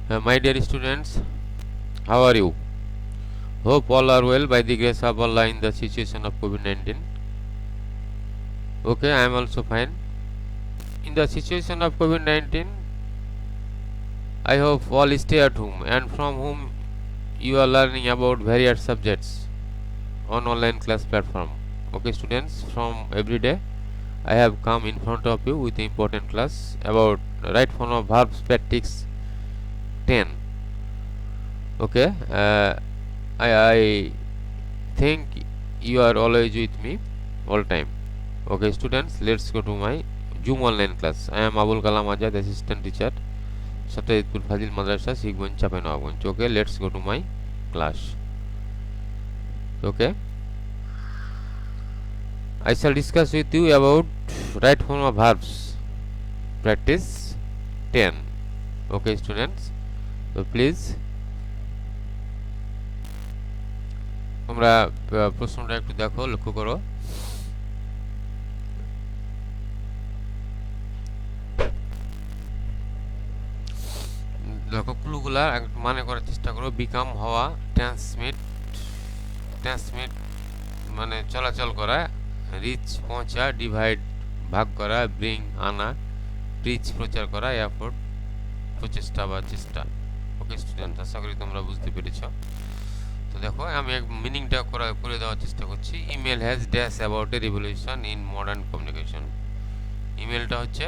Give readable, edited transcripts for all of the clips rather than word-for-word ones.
My dear students, how are you? Hope all are well by the grace of Allah in the situation of COVID-19. Okay, I am also fine. In the situation of COVID-19, I hope all stay at home and from whom you are learning about various subjects on online class platform. Okay, students, from every day I have come in front of you with important class about right form of verbs practice 10. Okay, I think you are always with me all time. Okay, students, let's go to my Zoom online class. I am Abul Kalam Azad, assistant teacher, Satyajitpur Fazil Madrasa, Sigwan Chapanawganj. Okay, let's go to my class. Okay, I shall discuss with you about right form of verbs. Practice 10. Okay, students, so please তোমরা প্রশ্নটা একটু দেখো, লক্ষ্য করো। দেখো ক্লুগুলা মানে করার চেষ্টা করো। বিকাম হওয়া, ট্রান্সমিট মানে চলাচল করা, রিচ পৌঁছা, ডিভাইড ভাগ করা, ব্রিং আনা, প্রিচ প্রচার করা, এফোর্ট প্রচেষ্টা বা চেষ্টা। ওকে স্টুডেন্ট, আশা করি তোমরা বুঝতে পেরেছ। তো দেখো আমি মিনিংটা করে দেওয়ার চেষ্টা করছি। Email has dash about a revolution in modern communication. ইমেলটা হচ্ছে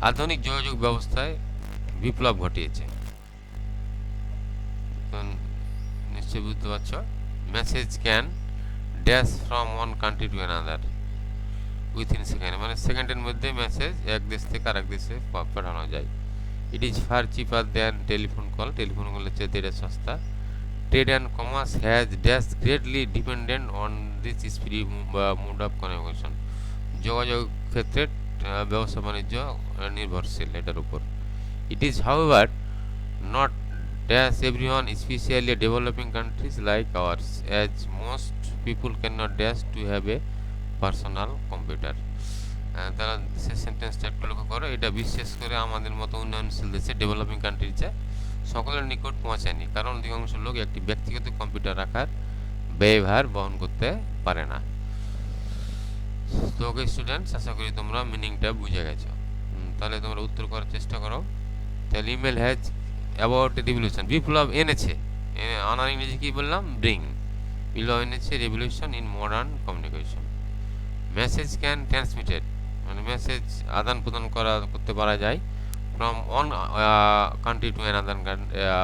আধুনিক যোগাযোগ ব্যবস্থায় বিপ্লব ঘটিয়েছে। নিশ্চয়ই বুঝতে পারছ। Message can dash from one country to another within second, মানে সেকেন্ডের মধ্যে মেসেজ এক দেশ থেকে আরেক দেশে পাঠানো যায়। It is far cheaper than telephone call, telephone কলের চেয়ে এটা সস্তা। Trade and commerce has dash greatly dependent on this speed mode of communication. যোগাযোগ ক্ষেত্রে ব্যবসা বাণিজ্য নির্ভরশীল এটার উপর। It is however not dash everyone, especially developing countries like ours, as most people cannot dash to have a personal computer. তারা সে সেন্টেন্সটা একটু লক্ষ্য করো। এটা বিশেষ করে আমাদের মতো উন্নয়নশীল দেশে, ডেভেলপিং কান্ট্রিজে সকলের নিকট পৌঁছায়নি, কারণ অধিকাংশ লোক একটি ব্যক্তিগত কম্পিউটার রাখার ব্যয়ভার বহন করতে পারে না। তো ওকে স্টুডেন্টস, আশা করি তোমরা মিনিংটা বুঝে গেছো। তাহলে তোমরা উত্তর করার চেষ্টা করো। তাহলে ইমেল হ্যাজ অ্যাবাউট রিভলিউশন, বিপ্লব এনেছে, আনার ইংরেজি কী বললাম, ব্রিং। বিপ্লব এনেছে revolution in modern communication. Message can transmitted, মানে মেসেজ আদান প্রদান করতে পারা যায় from one country to another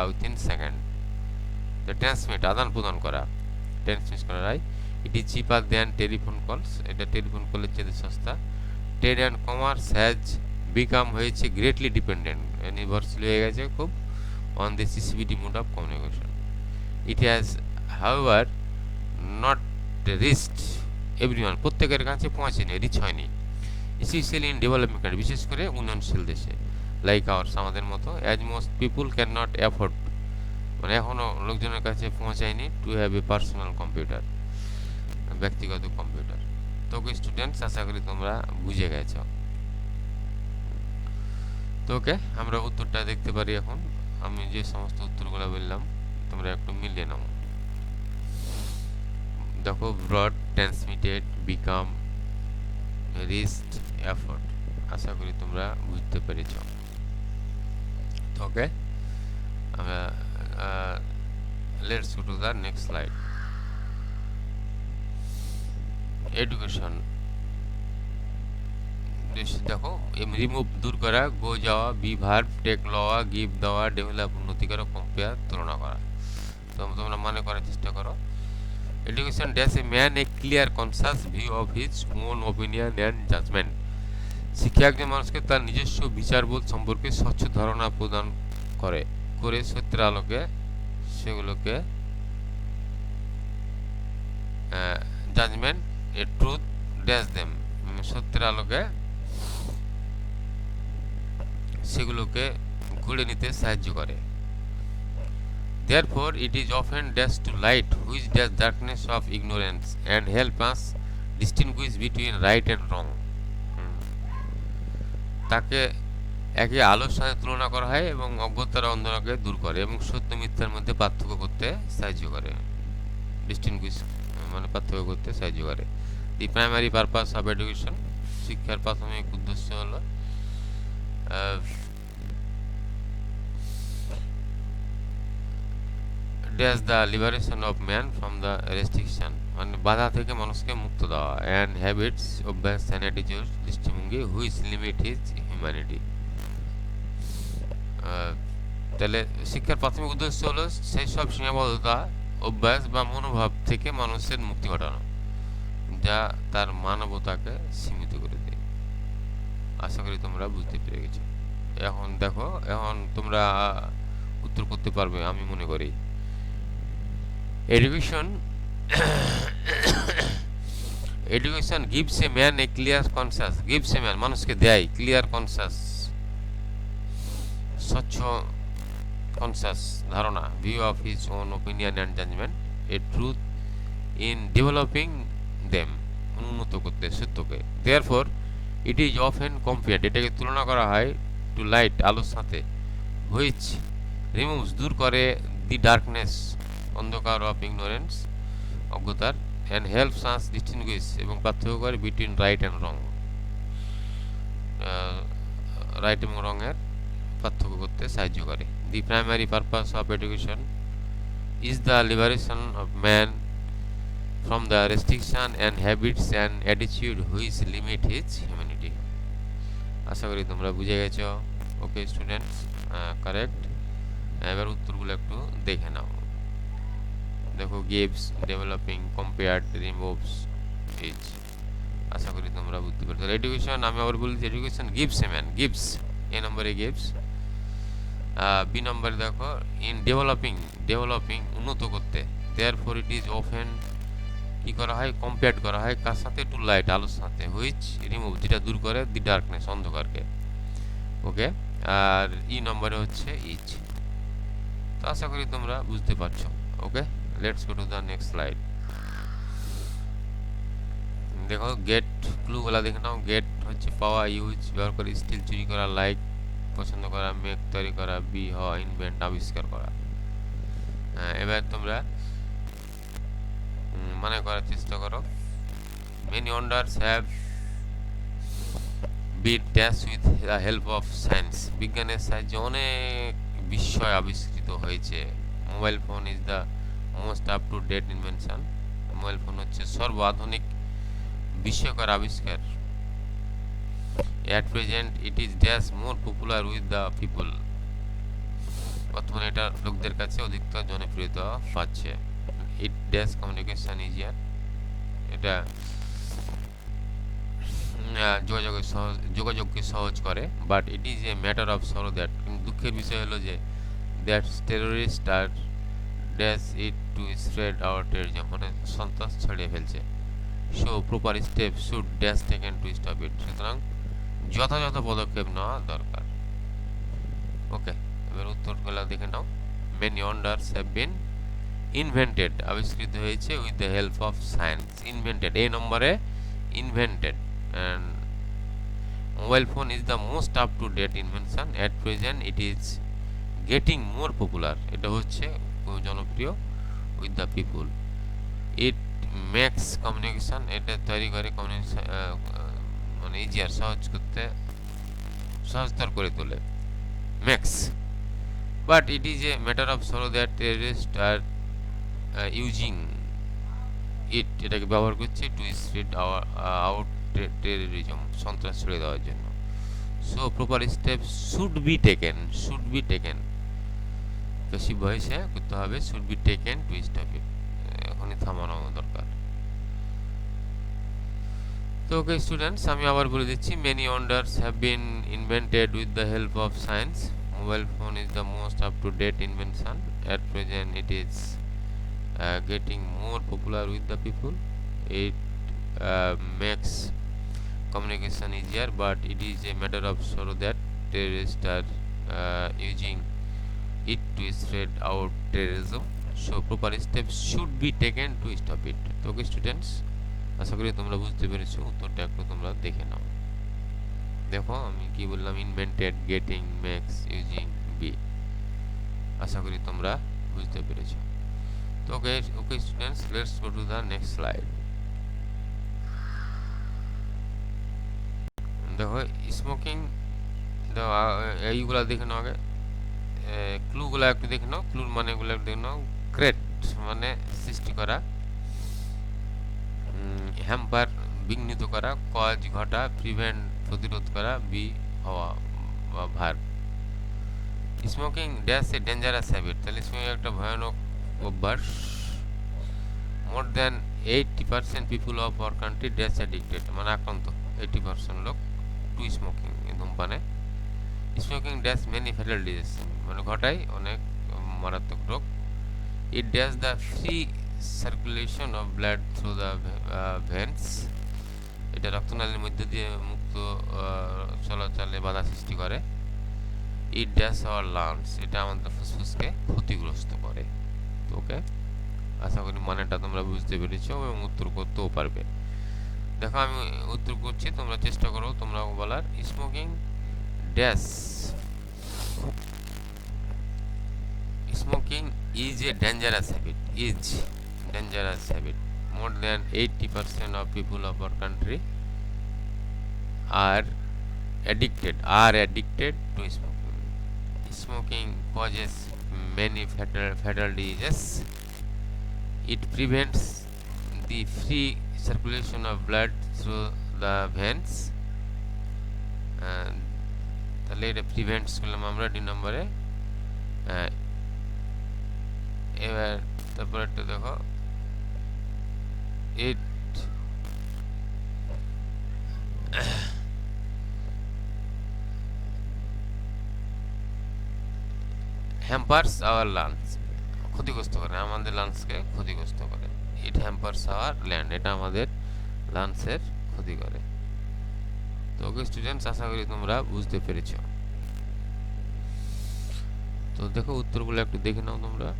within second. Transmit আদান প্রদান করা, ট্রান্সমিট করা যায়। It is cheaper than telephone কলস, এটা টেলিফোন কলের চেয়ে সস্তা। Trade and commerce has become হয়েছে গ্রেটলি ডিপেন্ডেন্ট, নির্ভরশীল হয়ে গেছে খুব, on this সিসিবিটি mode of communication. It has however not reached everyone, প্রত্যেকের কাছে পৌঁছেনি, রিচ হয়নি। স্পেশালি ইন ডেভেলপিং কান্ট্রি, বিশেষ করে উন্নয়নশীল দেশে, লাইক আওয়ার্স আমাদের মতো। As most people can not afford, মানে এখনও লোকজনের কাছে পৌঁছায়নি to have a personal computer, ব্যক্তিগত কম্পিউটার। তো স্টুডেন্টস, আশা করি তোমরা বুঝে গেছো। তো ওকে, আমরা উত্তরটা দেখতে পারি এখন। আমি যে সমস্ত উত্তরগুলো বললাম তোমরা একটু মিলিয়ে নাও। দেখো, broad, transmitted, become, rest, effort. আশা করি তোমরা বুঝতে পেরেছ। ওকে, আমরা let's go to the next slide. Education. দেখো, রিমুভ দূর করা, গো যাওয়া, বি ভার্ব, টেক লওয়া, গিভ দেওয়া, ডেভেলপ উন্নতি করা, কম্পেয়ার তুলনা করা। তো তোমরা মনে করার চেষ্টা করো। Education dash a man a clear conscious view of his own opinion and judgement. শিক্ষা একজন মানুষকে তার নিজস্ব বিচারবোধ সম্পর্কে স্বচ্ছ ধারণা প্রদান করে সত্যের আলোকে সেগুলোকে judgement a truth dash them, সত্যের আলোকে সেগুলোকে গড়ে নিতে সাহায্য করে। Therefore, it is often dash to light which dash darkness of ignorance and help us distinguish between right and wrong. তাকে একে আলোর সাথে তুলনা করা হয় এবং অজ্ঞতার অন্ধকারকে দূর করে এবং সত্য মিথ্যার মধ্যে পার্থক্য করতে সাহায্য করে। ডিস্টিংগুইশ মানে পার্থক্য করতে সাহায্য করে। The primary purpose of education, শিক্ষার প্রাথমিক উদ্দেশ্য হলো dash the liberation of man from the restriction, মানে বাধা থেকে মানুষকে মুক্ত দেওয়া, অ্যান্ড হ্যাবিটস, অভ্যাস, অ্যান্ড অ্যাটিটিউড, দৃষ্টিভঙ্গি হুইচ লিমিট হিজ হিউম্যানিটি। তাহলে শিক্ষার প্রাথমিক উদ্দেশ্য হলো সেই সব সীমাবদ্ধতা, অভ্যাস বা মনোভাব থেকে মানুষের মুক্তি ঘটানো যা তার মানবতাকে সীমিত করে দেয়। আশা করি তোমরা বুঝতে পেরে গেছো। এখন দেখো, এখন তোমরা উত্তর করতে পারবে আমি মনে করি। Education education gives a man a clear conscious, gives a man মানুষকে দেয় ক্লিয়ার কনসাস, স্বচ্ছ কনসাস ধারণা, view of his own opinion and judgement, a truth in developing them, উন্নত করতে সত্যকে। Therefore it is often compared, এটাকে তুলনা করা হয় টু লাইট, আলোর সাথে, হুইচ রিমুভস দূর করে, দি ডার্কনেস অন্ধকার, অফ ইগনোরেন্স অজ্ঞতার, অ্যান্ড হেল্পস আস ডিস্টিংগুইশ এবং পার্থক্য করে between right and wrong, right এবং রঙের পার্থক্য করতে সাহায্য করে। The primary purpose of education is the liberation of man from the restriction and habits and attitude which limit his humanity. আশা করি তোমরা বুঝে গেছো। Okay students, correct. এবার উত্তরগুলো একটু দেখে নাও। দেখো, gives, developing, compared, removes, is. আশা করি তোমরা বুঝতে পারছো। এডুকেশন, আমি আবার বলছি, education gives a man, gives a নম্বরে গিভস। বি নম্বরে দেখো, ইন ডেভেলপিং, ডেভেলপিং উন্নত করতে, দেয়ারফর ইট ইজ অফেন কি করা হয়, কম্পেয়ার্ড করা হয় কার সাথে, টু লাইট আলোর সাথে, হুইচ রিমুভ যেটা দূর করে, দি ডার্কনেস অন্ধকারকে। ওকে, আর ই নম্বরে হচ্ছে ইজ। তো আশা করি তোমরা বুঝতে পারছো। Okay, let's go to the next slide. দেখো, গেট ক্লুগুলা দেখে নাও। গেট হচ্ছে পাওয়া, ইউজ ব্যবহার করে, স্টিল চুরি করা, লাইক পছন্দ করা, মেক তৈরি করা, বি হওয়া, ইনভেন্ট আবিষ্কার করা। এবার তোমরা মনে করার চেষ্টা করো। Many wonders have been dash with the help of science, বিজ্ঞানের সাহায্যে অনেক বিস্ময় আবিষ্কৃত হয়েছে। Mobile phone is the most up to date invention, mobile phone হচ্ছে সর্বাধুনিক বিস্ময়কর আবিষ্কার। At present it is dash more popular with the people, বর্তমানে এটা লোকদের কাছে অধিকতর জনপ্রিয়তা পাচ্ছে। ইট ড্যাশ কমিউনিকেশন ইজিয়ার, এটা যোগাযোগকে সহজ করে। But it is a matter of sorrow that, কিন্তু দুঃখের বিষয় হলো যে that terrorist are dash it to spread our terrorism, মানে সন্ত্রাস ছড়িয়ে ফেলছে। So proper step should dash taken to stop it, সুতরাং যথাযথ পদক্ষেপ নেওয়া দরকার। ওকে, এবার উত্তরগুলো দেখে নাও। Many wonders have been invented, আবিষ্কৃত হয়েছে with the help of science. Invented এই নম্বরে, invented. And mobile phone is the most up to date invention, at present it is getting more popular, এটা হচ্ছে খুব জনপ্রিয়, with the people. It makes communication, এটা তৈরি করে কমিউনিকেশন মানে ইজিয়ার, সহজ করতে, সহজতর করে তোলে, makes. But it is a matter of sorrow that terrorist are using it, এটাকে ব্যবহার করছে টু স্প্রেড আউট টেররিজম, সন্ত্রাস ছড়িয়ে দেওয়ার জন্য। So proper step should be taken, should be taken, বেশি বয়সে করতে হবে, should be taken to stop ইট, এখনই থামানো দরকার। তো ওকে স্টুডেন্টস, আমি আবার বলে দিচ্ছি। Many wonders have been invented with the help of science, mobile phone is the most up to date invention, at present it is getting more popular with the people. It makes communication easier, but it is a matter of sorrow that terrorists are using it to spread out terrorism. So proper steps should be taken to stop it. তো okay students, আশা করি তোমরা বুঝতে পেরেছো। উত্তরটা একটু তোমরা দেখে নাও। দেখো আমি কি বললাম, invented, getting, makes, using, be. আশা করি তোমরা বুঝতে পেরেছো। তো okay okay students, let's go to the next slide. দেখো স্মোকিং, দেখো এইগুলা দেখে নাও আগে, ক্লুগুলো একটু দেখে নাও, ক্লুর মানেগুলো একটু দেখে নাও। ক্রেট মানে সৃষ্টি করা, হ্যাম্পার বিঘ্নিত করা, কজ ঘটা, প্রিভেন্ট প্রতিরোধ করা, বি হওয়া বা ভার। Smoking dash a dangerous habit, তাহলে স্মোকিং একটা ভয়ানক অভ্যাস। More than 80% people of our country dash addicted, মানে আক্রান্ত 80% লোক টু স্মোকিং, ধূমপানে। Smoking dash many fatal disease, মানে ঘটায় অনেক মারাত্মক রোগ। It dash the free circulation of blood through the veins, এটা রক্তনালীর মধ্যে দিয়ে মুক্ত চলাচলে বাধা সৃষ্টি করে। ইট ড্যাশ আওয়ার লাংস, এটা আমাদের ফুসফুসকে ক্ষতিগ্রস্ত করে। তো ওকে, আশা করি মানেটা তোমরা বুঝতে পেরেছো এবং উত্তর করতেও পারবে। দেখো আমি উত্তর করছি, তোমরা চেষ্টা করো তোমরা বলার। Smoking dash, smoking is a dangerous habit, is dangerous habit. More than 80% of people of our country are addicted to smoking. Smoking causes many fatal diseases. It prevents the free circulation of blood through the veins. তাহলে এটা prevents করলাম আমরা D নম্বরে। এবার তারপর একটা দেখো, ইট hampers hour lunch, ক্ষতিগ্রস্ত করে আমাদের লাঞ্চকে ক্ষতিগ্রস্ত করে। ইট হ্যাম্পার্স আওয়ার ল্যান্ড, এটা আমাদের লাঞ্চের ক্ষতি করে। তো ওকে স্টুডেন্টস, আশা করি তোমরা বুঝতে পেরেছ। তো দেখো উত্তরগুলো একটু দেখে নাও তোমরা।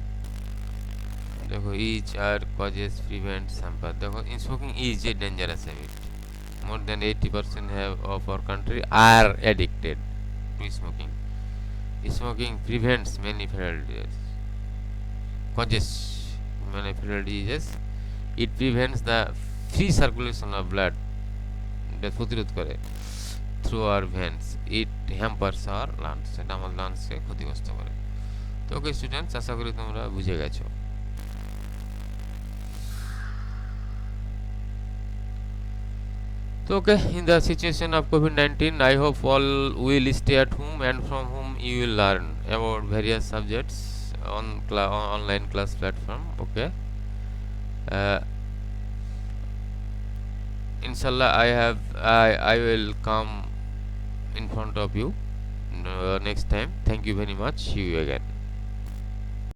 দেখো is are causes prevents hamper, দেখো smoking is a dangerous habit, more than 80% have of our country are addicted to smoking. Smoking prevents many fatal diseases, causes many fatal diseases. It prevents the free circulation of blood, এটা প্রতিরোধ করে, through our veins. It hampers our lungs, এটা আমার লাংসকে ক্ষতিগ্রস্ত করে। তো okay students, আশা করি তোমরা বুঝে গেছো। So, okay, in the situation of COVID-19, I hope all will stay at home, and from whom you will learn about various subjects on online class platform. Okay, uh, inshallah I will come in front of you next time. Thank you very much. See you again.